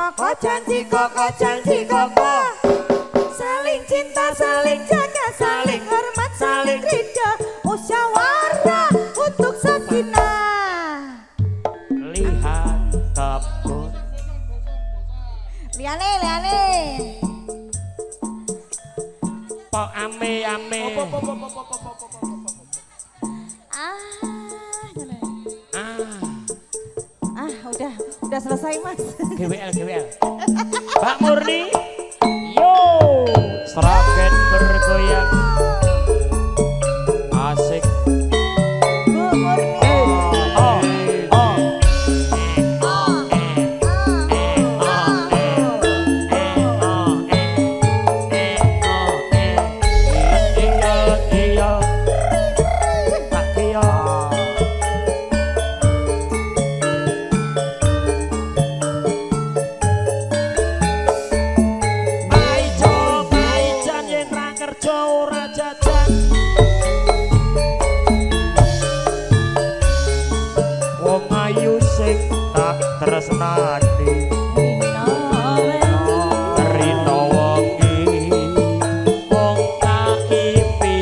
koko janji koko saling cinta saling jaga saling hormat saling ridho musyawarah untuk sakinah lihat kebun liane po ame udah selesai mas. GWL Mbak Murni yo seragen bergoyang asik Bu Murni tresnani rino wengi wong kaimpi-impi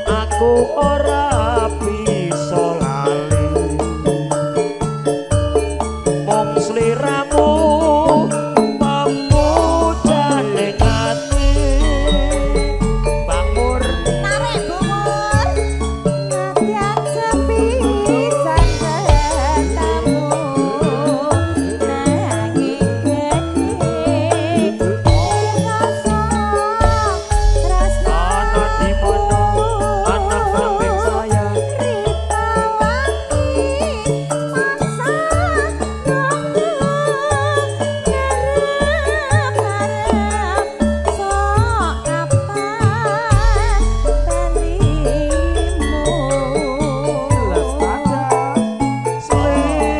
aku ora bisa lali mung sliramu pemuja ning ati Mbak Mur tarik Bu Mur ngatian sepisan ketemu nanging gede rasa tresno ana di mana anak kambing saya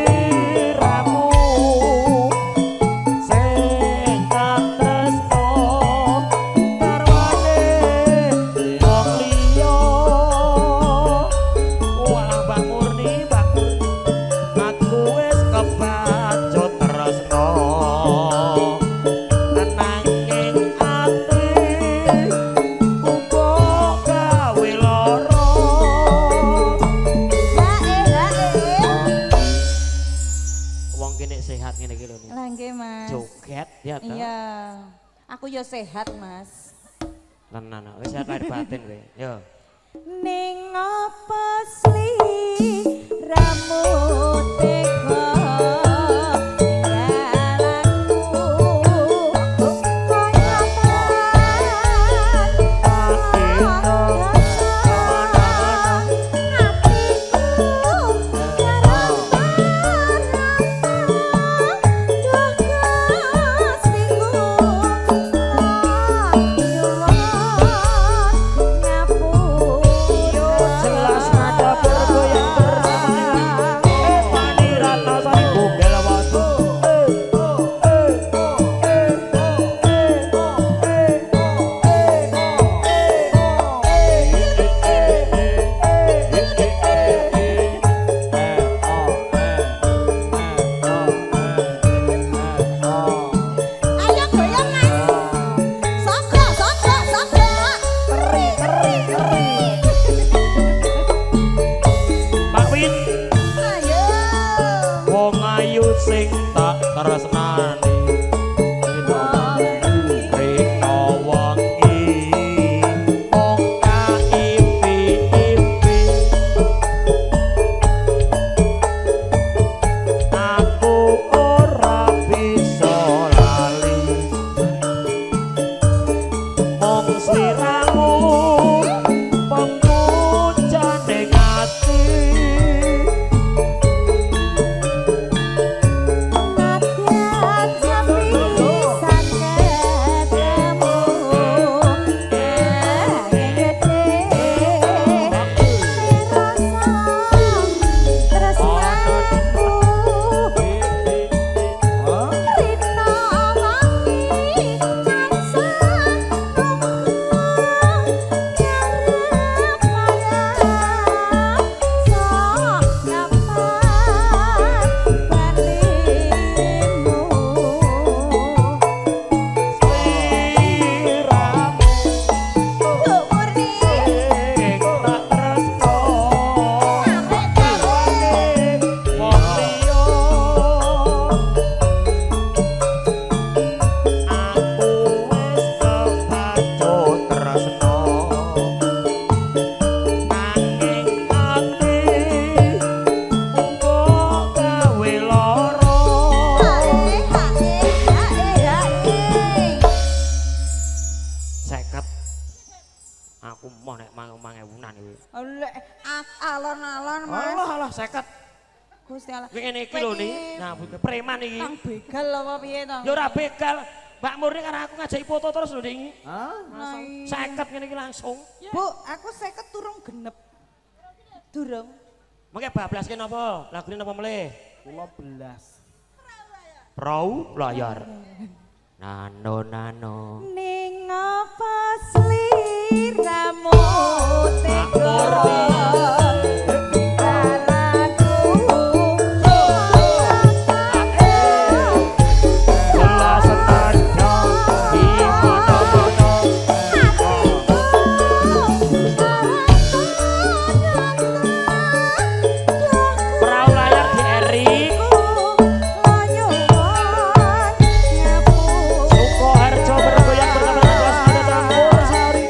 sliramu sing katresno garwane wong liya walah Mbak Murni aku wis kebacut tresno nanging ati kumpul gawe lara wong kene sehat ngene iki lho nih Langge mas. joget ya ta Iya. Aku yo sehat mas. tenan wis sehat lahir batin kowe yo Ning apa sliramu tega ninggalku kaya jelas nada bergoyang bersama Fani Ratna Gusti Allah. Kuwi ngene iki lho nih. Nah, preman iki. Kang begal apa piye to? Ya ora begal. Mbak Murni karo aku ngajaki foto terus lho iki. Hah? Nah, 50 ngene iki langsung. Bu, aku 50 turung genep. Durung. Mengke bablaske napa? Lagune napa melih? Kula belas. Prau layar. Nano nano. Ning apa sliramu tega karaku Kula setanjo di mono-mono. Prau layar di Erik. Sukoharjo bergoyang bersama kelas muda campur sari.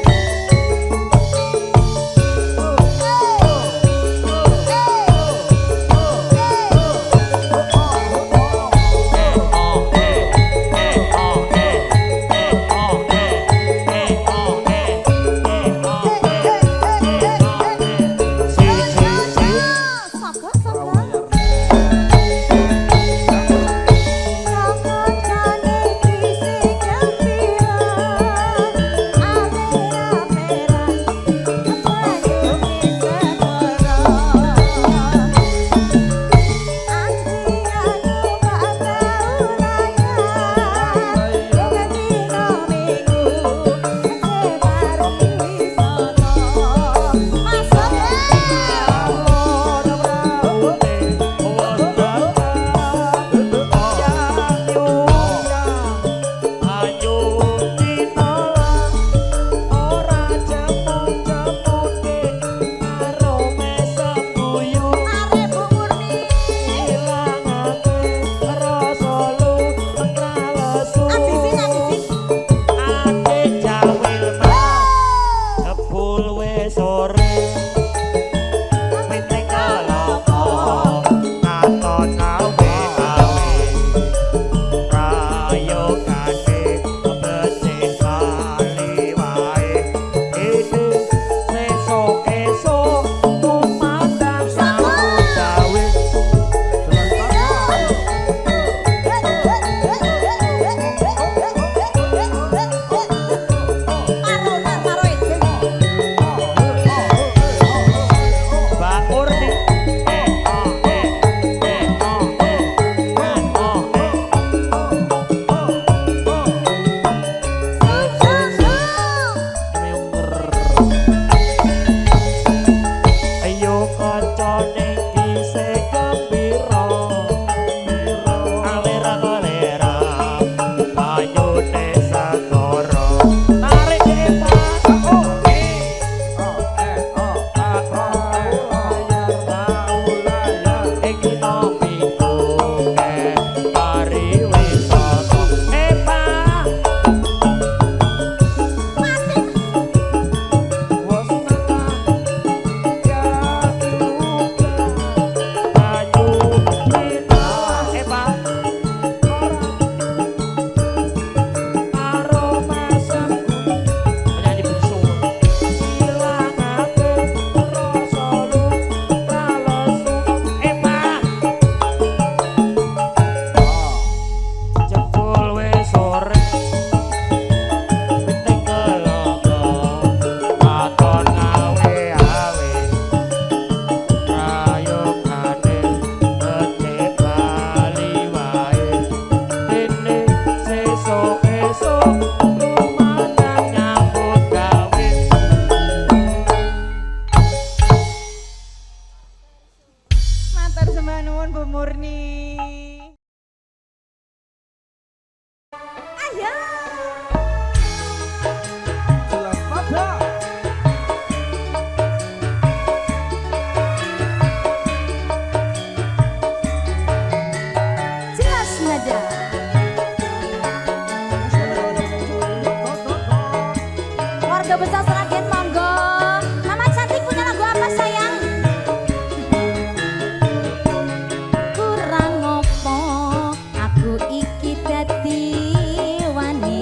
Wani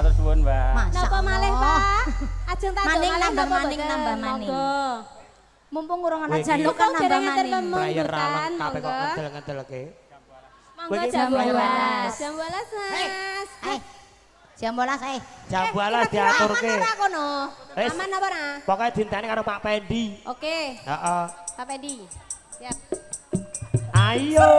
Matur suwun, Mbak. Napa malih, Pak? Ajeng tak Maning malih nambah napa maning boten? nambah maning. Monggo. Mumpung urung ana Wih, jaluk kan nambah maning. Bayar Pemungkutan, lengkap kok monggo. ngedel-ngedelke. Monggo Wih, jam jam 12. 12. Jam 12, Mas. Jam 12 Jam 12 diaturke. Aman ora kono? Wis. Aman apa ora? Pokoke dinteni karo Pak Pendi. Oke, Heeh. Pak Pedi. Siap. Ayo,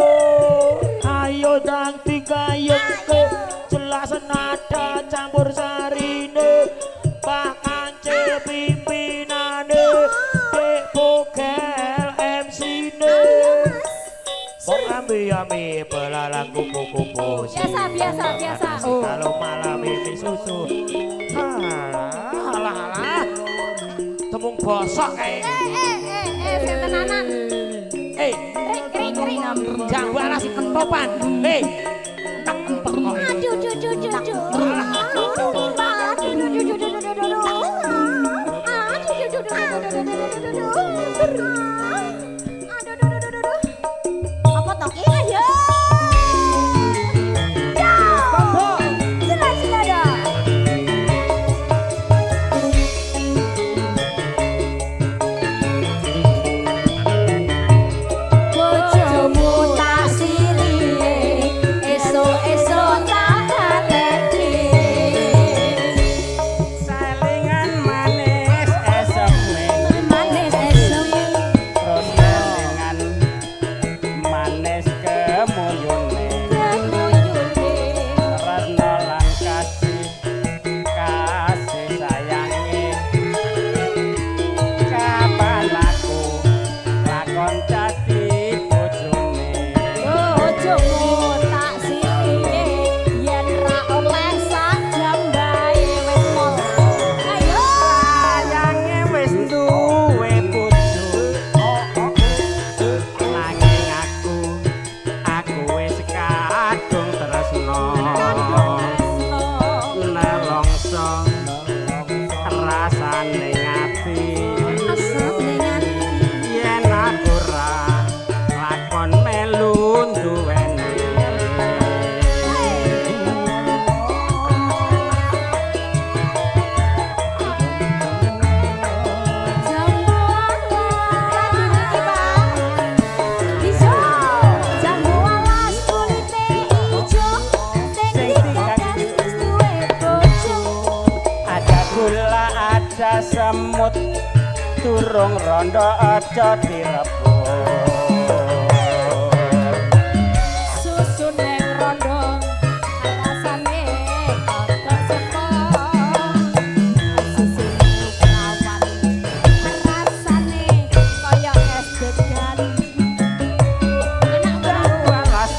ayo dang dikayemke jelas nada campur sarine Pak Kancil pimpinane Dek Bogel MC-ne Wong ambi-ambi belalang kupu-kupu Biasa. Kalau malam ini susu Alah, temung bosok kayak Sing tenanan. Kering Jam 12 kentopan. Apa to ki? Ayo. Bojomu tak sirine, esuk-esuk tak pateni. Salingan manis esemen Manis esuk. terus salingan manis kemuyune Retno lan kasih sayange kapan aku lakon dadi bojone Bojomu tak sirine, yen ra oleh sak jam bae wis molo. Ayo. sayange wis duwe bojo nanging aku wis kadung tresno nelongso rasane ngati yen aku ra lakon melu duweni ada gula ada semut durung rondo aja direbut balas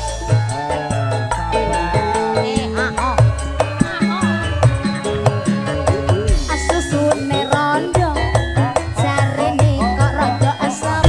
Asusune rondo, jarene kok rada asem.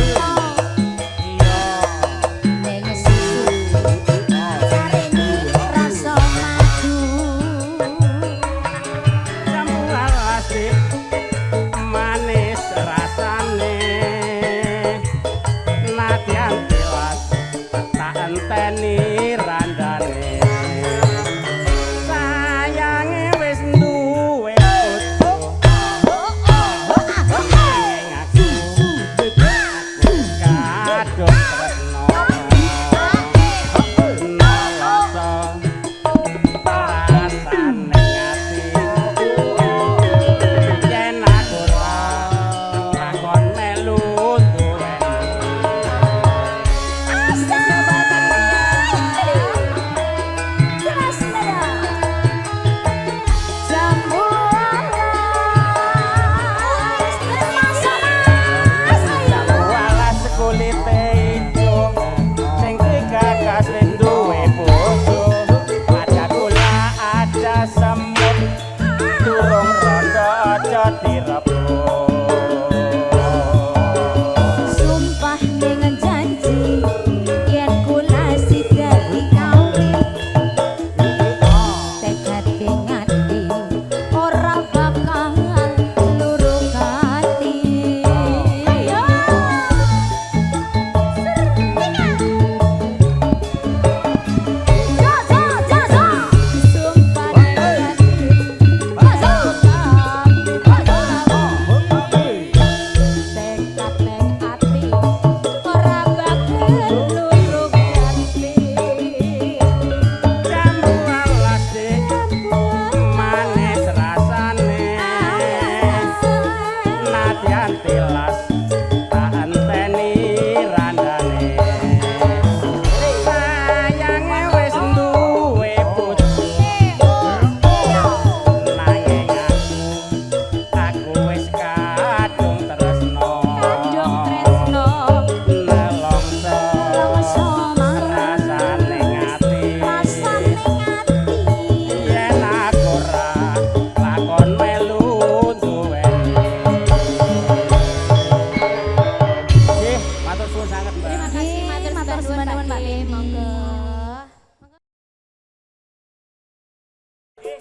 Matur suwun sangat, Mbak. Terima kasih matur Matur nuwun suwun, Pak Pak Ki. Ki. Monggo.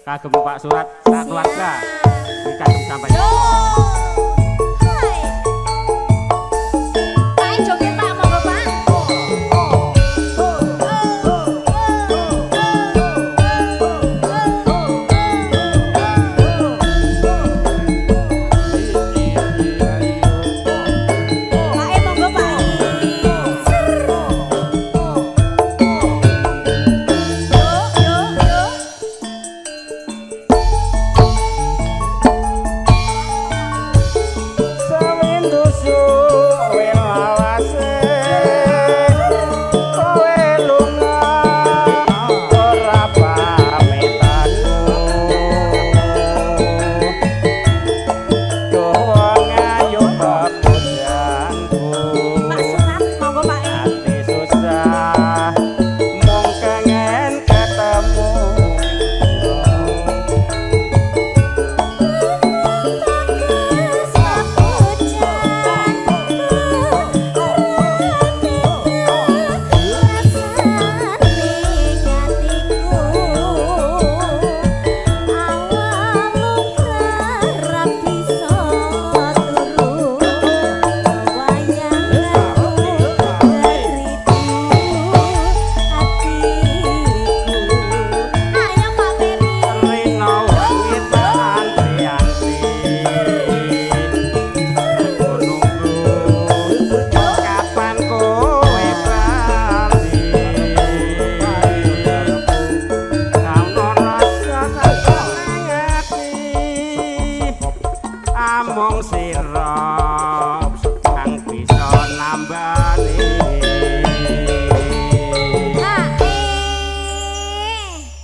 Kagem Pak Surat sak keluarga. Iki kagem sampai. Hai. Pak joget Pak monggo Pak. Pak monggo Pak. Pak Surat monggo Pak. Hati susah mung kangen ketemu. Rino wit antri-antri nunggu kapan kowe bali. Kamu rasa sakjane ati amung sira kang bisa nambani.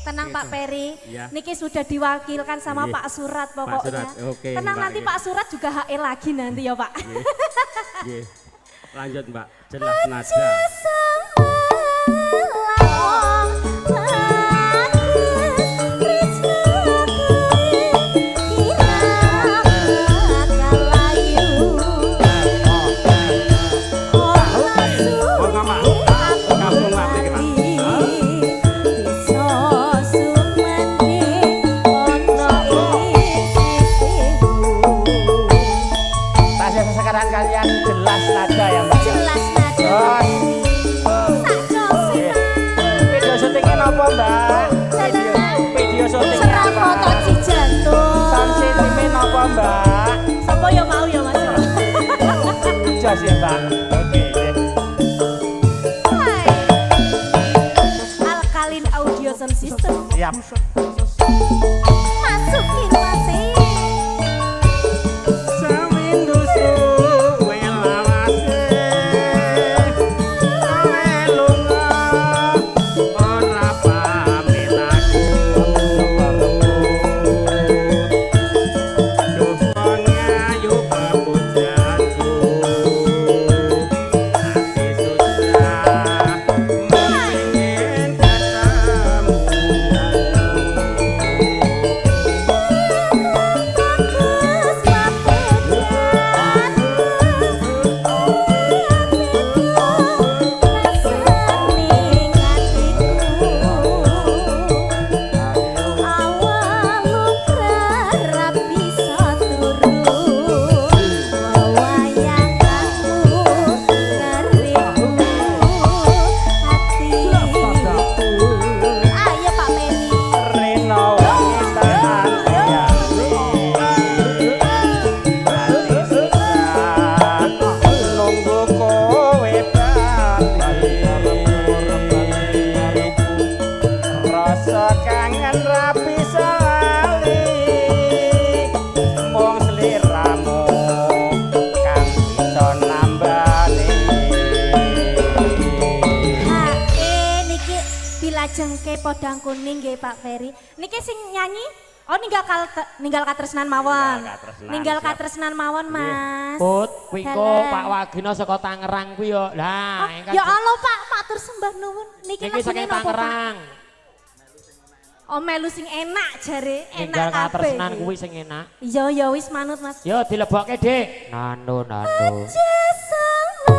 Tenang Pak Peri, Iya. niki sudah diwakilkan sama Iya. Pak Surat pokoknya. Surat, oke, Tenang Mbak, nanti iya. Pak Surat juga HE lagi nanti ya Pak. Nggih. Lanjut Mbak, jelas nada. Monggo Mbak. Kampung Mbak mriki, Mbak. Tasya sekarang kalian jelas nada ya Mbak. Jelas nada. Terus video syutingnya apa Mbak? Video syutingnya Serang apa? foto Cijantung. Sound systemnya apa Mbak? Sapa ya mau ya Mas? Jos ya Mbak. Oke. Hai. Alkaline Audio Sound System. Siap. Masukin masih. Sawindu suwe lawase. Awe lunga ora pamit aku. Duh ngayu pepujanku. Hati susah mengingin ketemu. Ayo Pak Meni. Rino wanita anti-anti. Hati susah nunggu kowe bali. Rasa kangen rapi sali. Mung sliramu kang bisa nambani. Niki Bilajengke Podang Kuning nggih Pak Ferry. Niki sing nyanyi ninggal katresnan mawon. Ninggal siap. katresnan mawon Mas. Put, kuwi Dalan. kok Pak Wagina saka Tangerang kuwi yo. Lah, engkang Ya Allah Pak, matur sembah nuwun. Niki niki saking lagine napa Pak? Tangerang. Oh melu sing enak jare, enak Ninggal kabeh. katresnan kuwi sing enak. Iya ya wis manut Mas. Yo dilebokke, Dik. Nando. Aja sama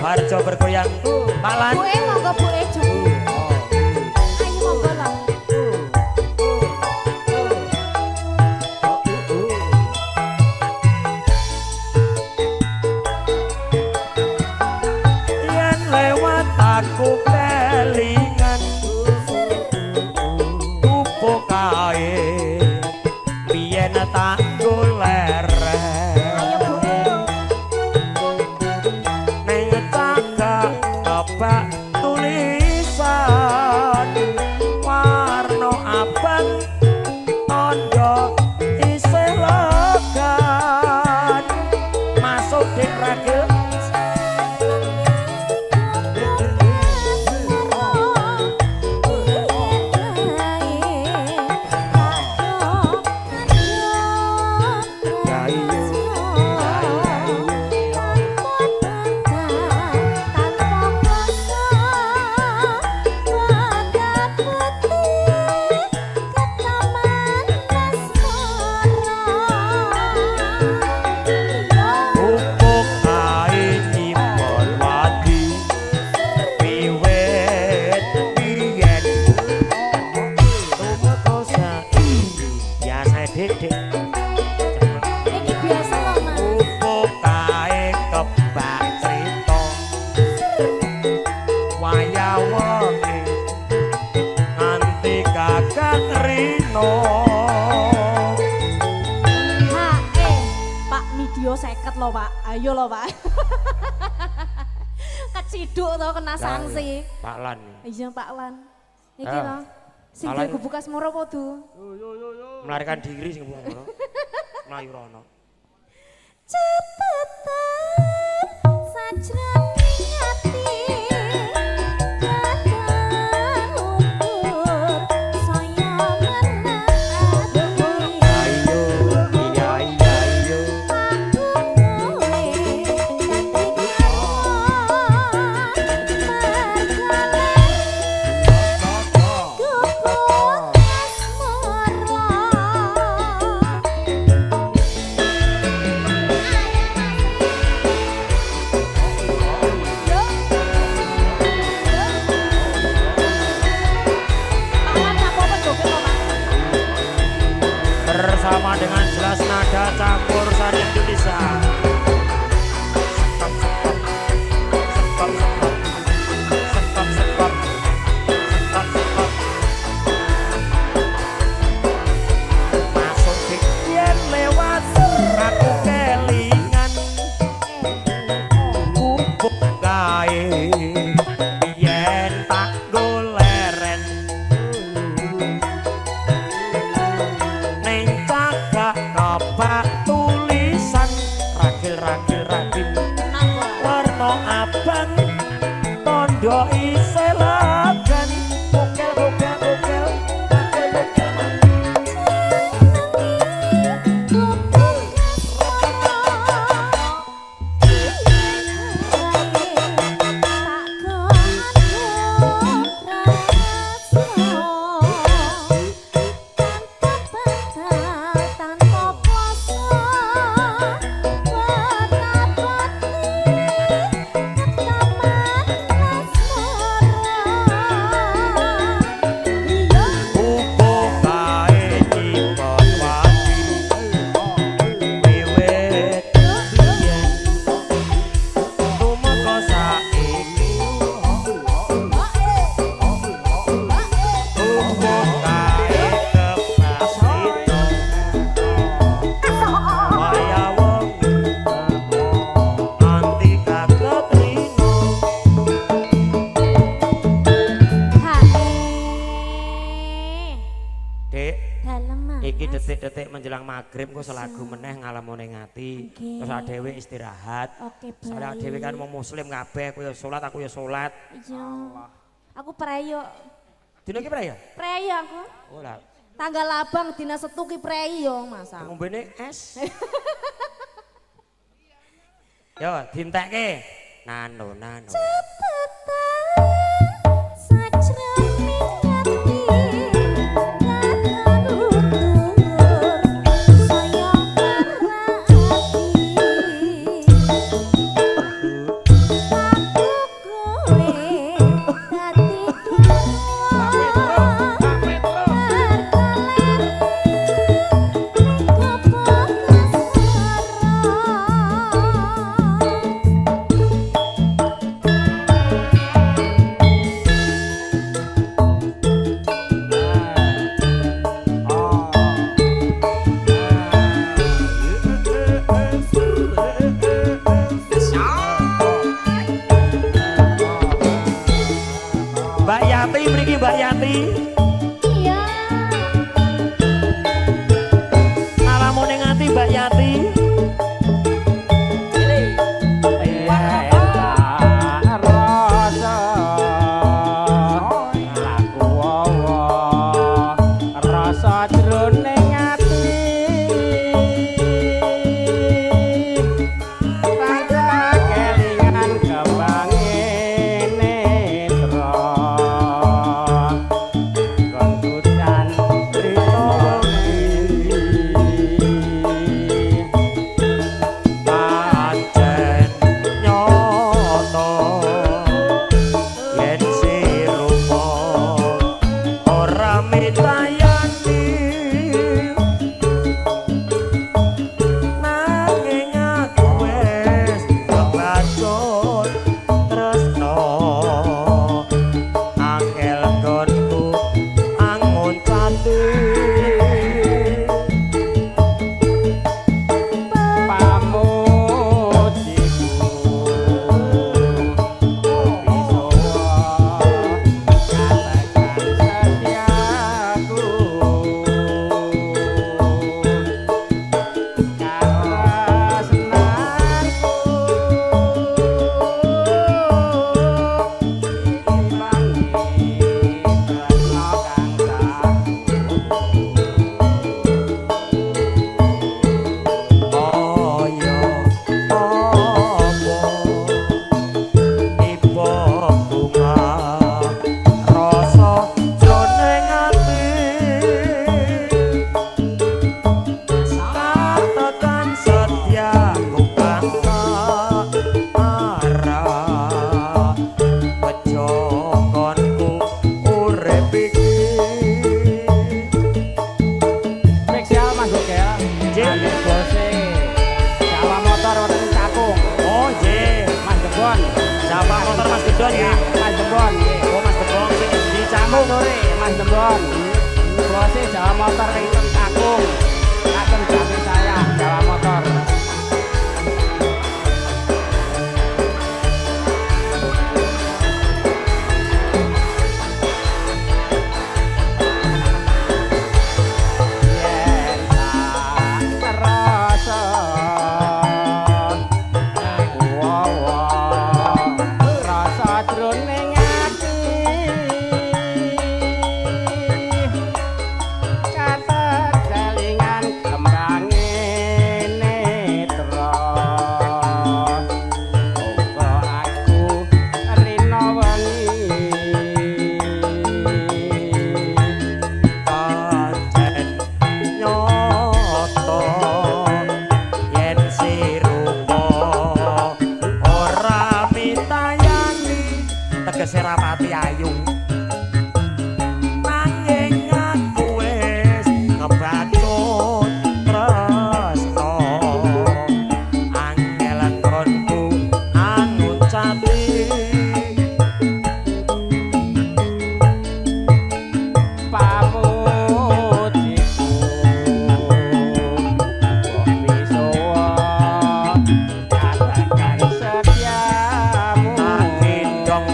Harjo bergoyang Pak Lan. Bu monggo Bu Joko. Ayo monggo lah. Yen lewat aku kelingan Upuk kae Biyen tak golek Ayo Bu. Neng tangga kebak tulisan warna abang tondo isih logan masuk di ragil upuk kae nyimpen wadi wiwit biyen tumeka saiki biasa dik Iki biasa loh Mas. upuk kae kebak crita waya-wengi nganti gagak rino Pak Midio 50 loh Pak. Ayo loh Pak. Keciduk toh kena sanksi. Pak Lan Iya Pak Lan. Iki Ah. loh. Sing Pak Lan. digo bukas moro podo. melarikan diri sing ngono mlayu rono Cepetan sajroning ati kadang ukur saya menati ayo iya iya iya aku kowe dadi kawon gupuk asmara. bersama dengan jelas nada campur sari Indonesia. Sekop sekop sekop sekop sekop sekop sekop sekop masuk dikien lewat aku kelingan kupuk gae yen tak goleren neng cagak kebak tulisan ragil warna abang tondo isih lagan bukel bukel bukel bukel bukel Upuk kae nyimpen wadi wiwit biyen tumeka saiki upuk kae kebas itu waya-wengi nganti gagak rino Dik iki detik-detik menjelang maghrib kok selagu meneh ngalamone ngati Oke. terus dhewe istirahat Oke, soalnya baik. dhewe kan mau muslim kabeh aku ya salat Iya. Aku preyo. dina iki prei ya Preyo aku. ora Tanggal abang dina Setu ki preyo masa. ngombene es yo dintekke nano nano Sayang Cirebon. Bose Jawa Motor Ringkeng Kakung. Kakung jati saya Jawa Motor. Serapati ayu nanging aku wis kebacut tresno angel nggonku ngucati pamujiku kok bisa katakan setiamu gendong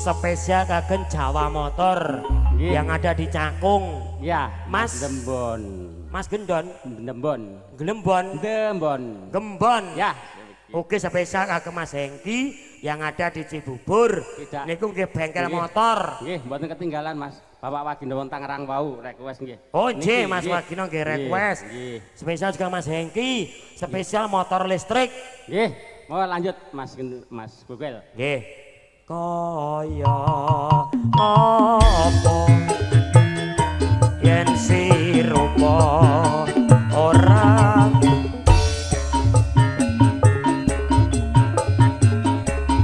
spesial kagem Jawa Motor yang ada di Cakung. Ya, Mas Dembon. Mas Gendon, Dembon. Glembon, Dembon. Gembon. Ya. Oke, spesial kagem Mas Hengki yang ada di Cibubur. Niku nggih bengkel motor. Nggih, mboten ketinggalan Mas. Bapak Wagino Tangerang wau request nggih. Oh, nggih Mas Wagino nggih request. Spesial juga Mas Hengki, spesial motor listrik. Nggih. Mau lanjut Mas Google. Nggih. Kaya apa yen sirupa ora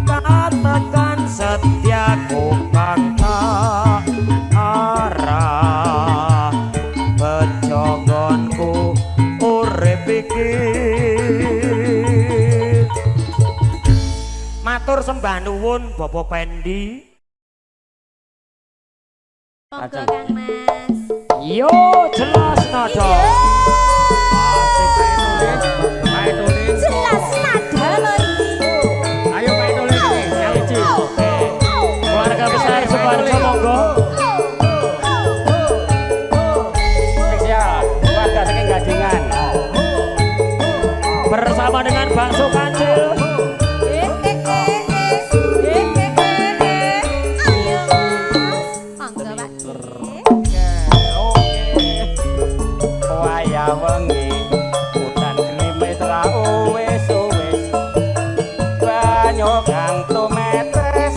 katakan setiaku kang tak arah bejogonku urip iki matur sembah nuwun Bapak Pendi. Monggo Kang Mas. Yo jelas nada. Pak tulis. Jelas nada lho iki. Ayo Pak tulis yang iki. Keluarga besar Suparjo monggo. Spesial keluarga saking Gadingan. Bersama dengan bakso kancil. Wengi udan grimis ra wis banyu kang tumetres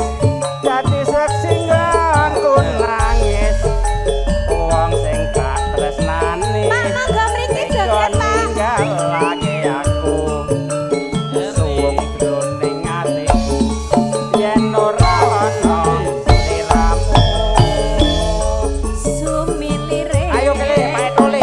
dadi seksi nganggo nangis wong sing gak tresnani Pak monggo mriki joget Pak lagi aku suwung jroning atiku yen ora ana sliramu sumilire ayo kele Pak Tole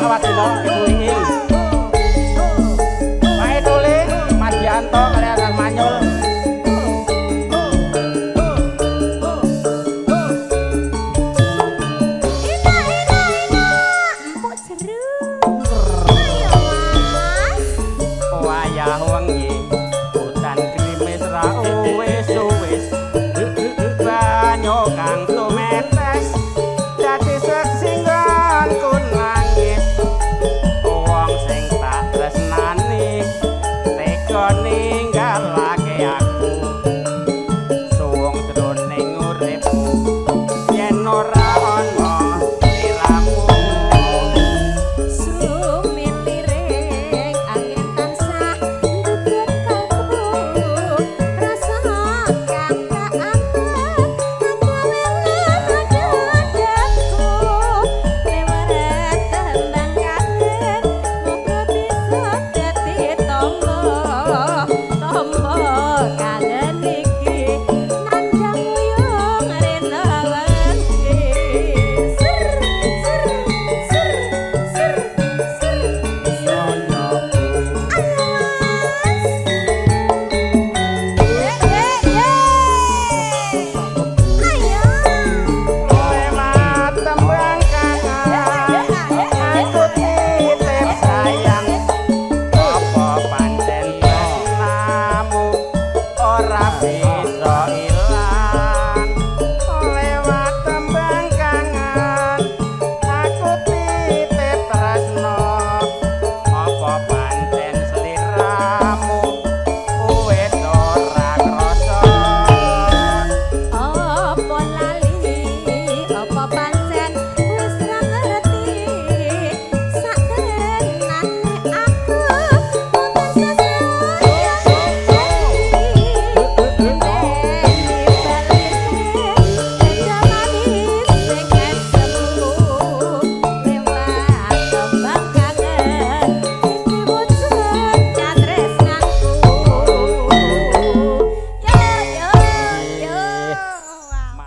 Wadina ibu